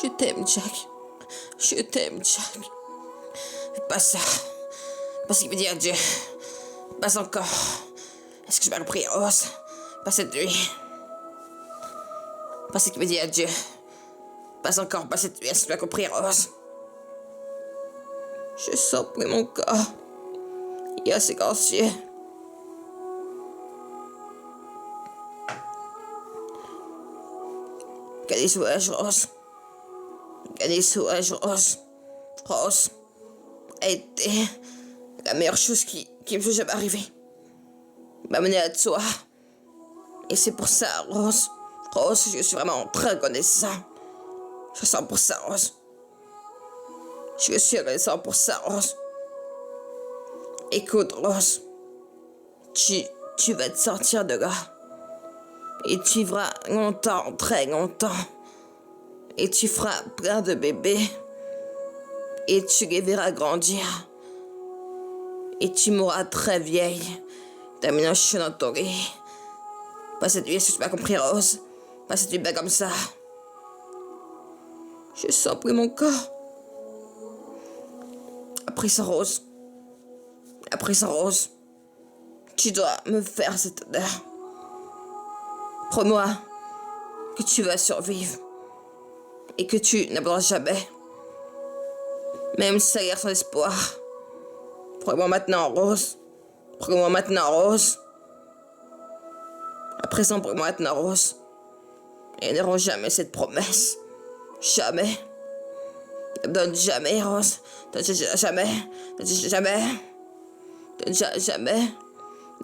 Je t'aime, Jack. Je t'aime, Jack. Pas ça. Pas ce qu'il veut dire Dieu. Pas encore. Est-ce que je vais prier Rose? Pas cette nuit. Pas ce qu'il veut dire Dieu. Pas encore, pas cette nuit. Est-ce que tu as compris, Rose? Je sens pour mon corps. Il y a séquencieux. Quel soulage, Rose. Quel soulage, Rose. Rose a été la meilleure chose qui me soit jamais arrivée. M'a mené à toi. Et c'est pour ça, Rose. Rose, je suis vraiment très reconnaissant. Je sens pour ça, Rose. Je suis reconnaissant pour ça, Rose. Écoute, Rose. Tu vas te sortir de là. Et tu vivras longtemps, très longtemps. Et tu feras plein de bébés. Et tu les verras grandir. Et tu mourras très vieille. Terminant dans ton lit. Pas cette nuit, est-ce que tu m'as compris, Rose? Pas cette nuit, ben comme ça. Je sens plus mon corps. Après ça, Rose. Après ça, Rose. Tu dois me faire cette odeur. Promets-moi que tu vas survivre. Et que tu n'abandonneras jamais. Même si ça a l'air sans espoir. Promets-moi maintenant, Rose. Promets-moi maintenant, Rose. À présent, promets-moi maintenant, Rose. Et ne rends jamais cette promesse. Jamais. Ne donne jamais, Rose. Donne jamais. Donne jamais. Donne jamais.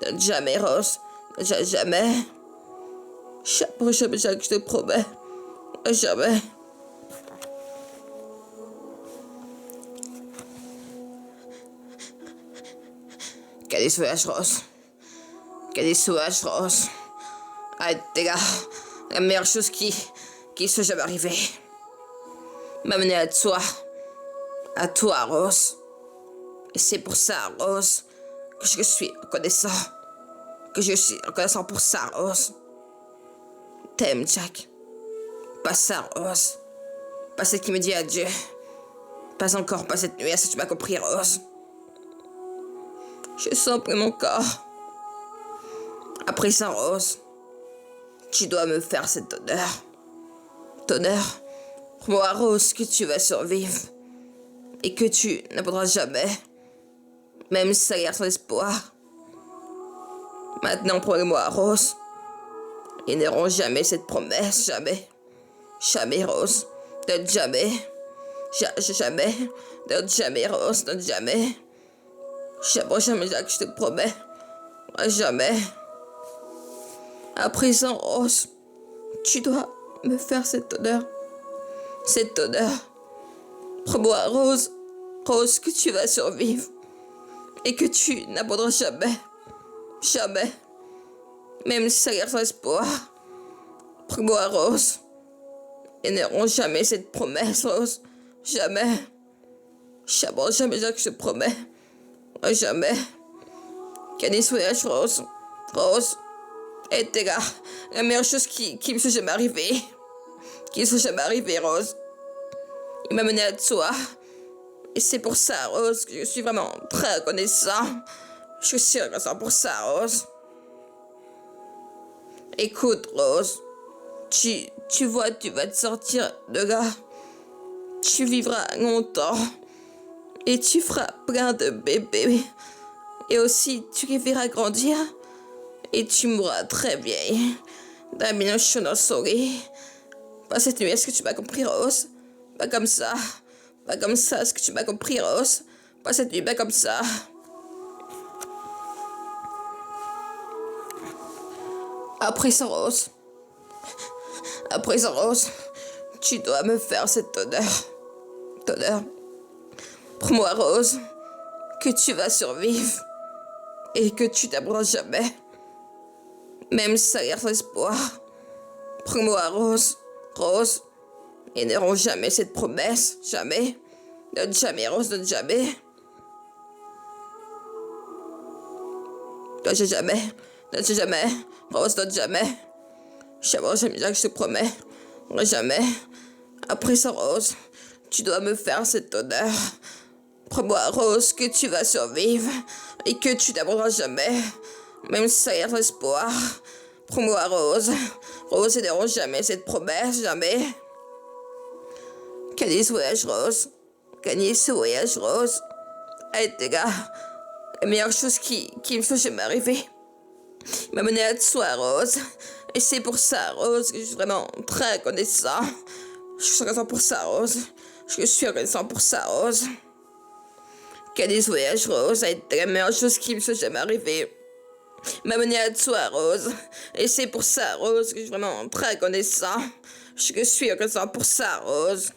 Donne jamais, Rose. Donne jamais. Jamais, jamais, jamais, je te promets. Jamais. Quel soulage, Rose. Quel soulage, Rose. Ah, t'es là. La meilleure chose qui soit jamais arrivée. M'amener à toi. À toi, Rose. Et c'est pour ça, Rose, que je suis reconnaissant. Que je suis reconnaissant pour ça, Rose. T'aimes, Jack. Pas ça, Rose. Pas celle qui me dit adieu. Pas encore, pas cette nuit. Est-ce que tu m'as compris, Rose? Je sens plus mon corps. Après ça, Rose, tu dois me faire cette odeur. T'honneur. Moi, Rose, que tu vas survivre. Et que tu n'abandonneras jamais. Même si ça a l'air sans espoir. Maintenant, promets-moi, Rose. Ils n'auront jamais cette promesse, jamais. Jamais, Rose. Donne jamais. Jamais. Donne jamais, Rose. Donne jamais. Jamais, jamais, Jack, je te promets. Jamais. À présent, Rose, tu dois me faire cette odeur. Cette odeur. Promets-moi, Rose. Rose, que tu vas survivre. Et que tu n'abandonneras jamais. Jamais. Même si ça a l'air sans espoir. Promets-moi, Rose. Ils n'auront jamais cette promesse, Rose. Jamais. Jamais, jamais, Jack, je te promets. Jamais. Quel soulage, Rose. Rose. Et t'es là. La meilleure chose qui me soit jamais arrivée. Qui me soit jamais arrivée, Rose. Il m'a mené à toi. Et c'est pour ça, Rose, que je suis vraiment très reconnaissant. Je suis reconnaissant pour ça, Rose. Écoute, Rose. Tu vois, tu vas te sortir de là. Tu vivras longtemps. Et tu feras plein de bébés. Et aussi, tu les verras grandir. Et tu mourras très vieille. Dans dans souris. Pas cette nuit, est-ce que tu m'as compris, Rose? Pas comme ça. Pas comme ça, est-ce que tu m'as compris, Rose? Pas cette nuit, pas comme ça. Après ça, Rose. Après ça, Rose. Tu dois me faire cette odeur. Odeur. Promets-moi, Rose, que tu vas survivre. Et que tu t'abandonneras jamais. Même si ça a l'air sans espoir. Promets-moi, Rose. Rose. Ils n'auront jamais cette promesse. Jamais. Donne jamais, Rose, donne jamais. Donne jamais. Donne jamais. Rose, donne jamais. Jamais, jamais, je te promets. Jamais. Après ça, Rose, tu dois me faire cet honneur. Promets-moi, Rose, que tu vas survivre et que tu n'abandonneras jamais, même sans espoir. Promets-moi, Rose. Rose, ne dérange jamais cette promesse, jamais. Candice voyage, Rose. Candice voyage, Rose. Allez, les gars, la meilleure chose qui me soit jamais arrivée. Il m'a mené à toi, Rose. Et c'est pour ça, Rose, que je suis vraiment très reconnaissant. Je suis reconnaissant pour ça, Rose. Je suis reconnaissant pour ça, Rose. Candice voyage, Rose, a été la meilleure chose qui me soit jamais arrivée. Il m'a mené à toi, Rose. Et c'est pour ça, Rose, que je suis vraiment très reconnaissant. Je suis reconnaissant pour ça, Rose.